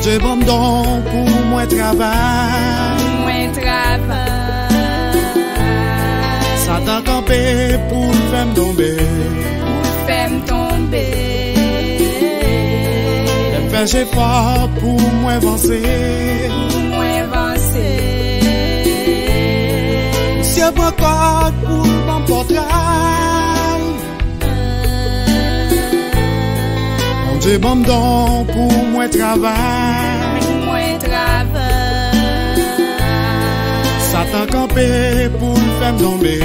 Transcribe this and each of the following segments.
Dieu bon don pour moi travail. Satan campé pour faire me tomber. J'ai fort pour moi avancer. Si je prends code pour mon portrait, mon Dieu bon don pour moi travail. Satan campé pour faire me tomber.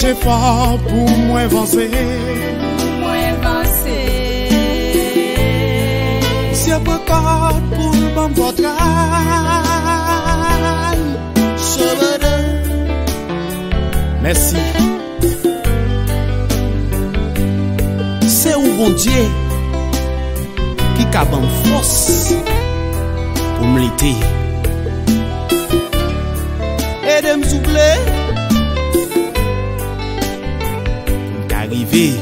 J'ai fort pour moi avancer. Si je prends code pour mon portrait, merci. C'est un bon Dieu qui a une force pour me l'été. Et de me souffler pour m'arriver.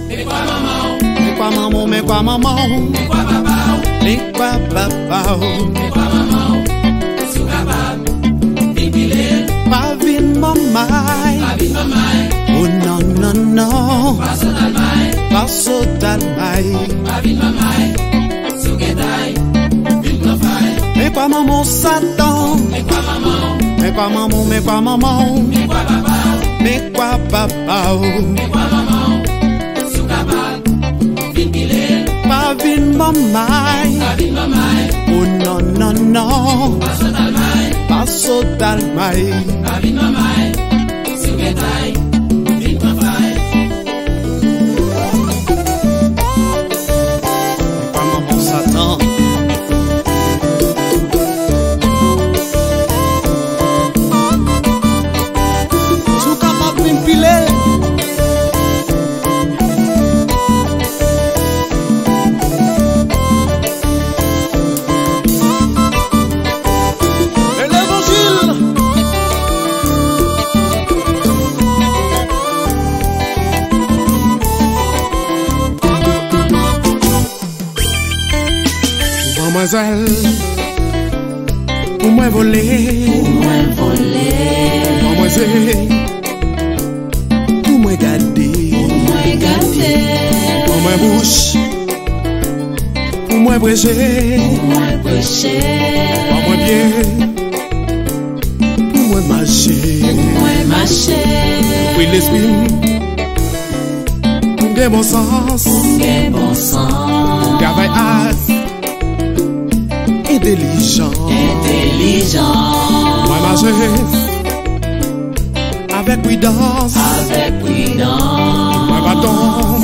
Mais quoi maman, mais quoi papa, mais quoi papa, mais quoi maman, sous capable, vipilé, pas vin mamai, oh non non non, pas sotalmai, pas vin mamai, sous guétaille, vin profile, mais quoi maman Satan, mais quoi maman, mais quoi maman, mais quoi maman, mais quoi papa, mais quoi papa, mais quoi maman, sous capable. Pas vin mamai, oh non non non, pas sotalmai, pas vin mamai, sous guétaille, vin profile. Pas maman Satan. Sous capable vin piler. Pour moi voler, pour moi c'est, pour moi garder, pour moi bouche, pour moi prêcher, pour moi pied, pour moi marcher, pour l'esprit, pour gagner bon sens, pour travailler intelligent, moi marcher avec prudence, moi bâton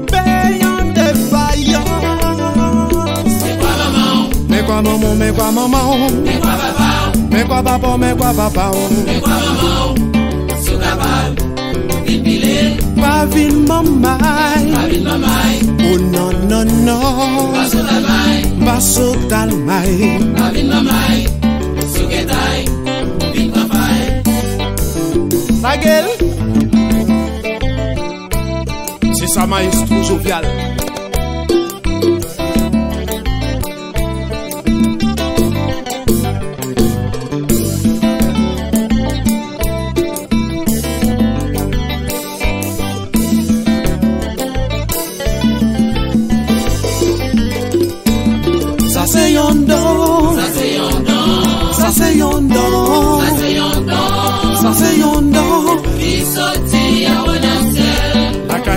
payant défaillant. Mais quoi maman, mais quoi maman, mais quoi papa, mais quoi papa, mais quoi papa, mais quoi maman, sous capable, vipilé, pas vin mamai, oh non non non, pas sotalmai. Basso talmai, Mavin mamai, sugetai, vin papai. La gueule, c'est ça maestro jovial.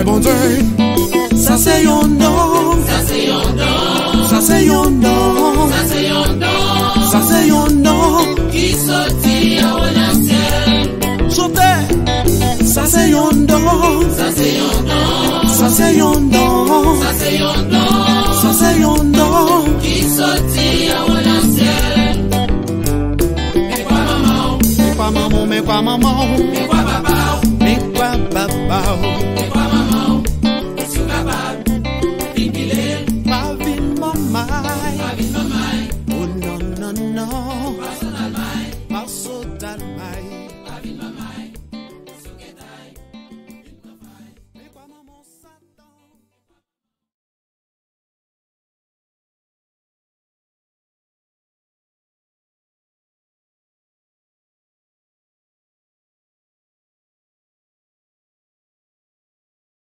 Bon Dieu, ça c'est yon don, ça c'est yon don, ça c'est yon don, ça c'est yon don, ça c'est yon don qui sortit à Onasel. Chantez, ça c'est yon don, ça c'est yon don, ça c'est yon don, ça c'est yon don, ça c'est yon don qui sortit à Onasel. Mais quoi maman, mais quoi maman, mais quoi maman, mais quoi papa, mais quoi papa, mais quoi